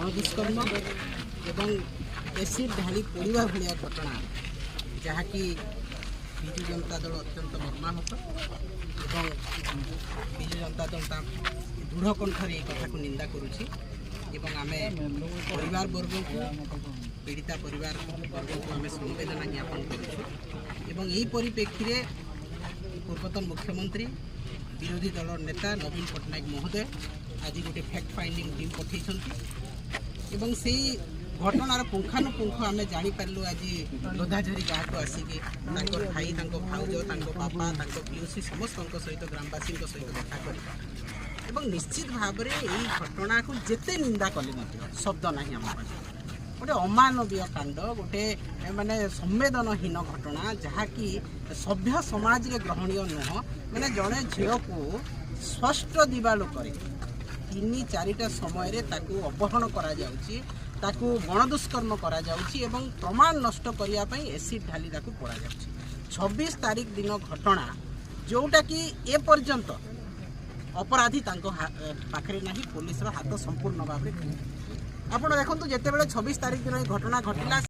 गणदुष्कर्म एवं एसिड ढाली पड़ा भाया घटना जहाँकि विजु जनता दल अत्यंत मर्माहत एवं विजु जनता दल दृढ़ कंठर ये कथा को निंदा करुच्ची एवं आमे परिवार वर्ग को पीड़िता परिवार वर्ग को आमे संवेदना ज्ञापन करुच्छू एवं यही परिप्रेक्षी में पूर्वतन मुख्यमंत्री विरोधी दल नेता नवीन पट्टनायक महोदय आज गोटे फैक्ट फाइंडिंग टीम पठेन से घटनार पुंखानुपुंख आम जापारू आज लोधाझरी गाँव को आसिकी भाई भाउज बापा पीओसी समस्त सहित ग्रामवासी सहित देखा कर निश्चित भाव में यही घटना को जिते निंदा कले शब्द ना आम गोटे अमानवीय कांड गोटे माने संवेदनहीन घटना जहाँकि सभ्य समाज रे ग्रहणीय नुह माने जड़े झील को स्पष्ट दिवालोक 3-4टा समय ताकू अपहरण करा जाउची ताकू गणदुष्कर्म करा जाउची एवं प्रमाण नष्ट करिया पई एसिड ढाली ताकू पड़ा जाउची 26 तारीख दिन घटना जोटा कि ए पर्यंत अपराधी तांको पाखरे नाही पुलिस रो हाथ संपूर्ण भाव में आपण देखंतु जेते बेले 26 तारीख दिन घटना घटिला।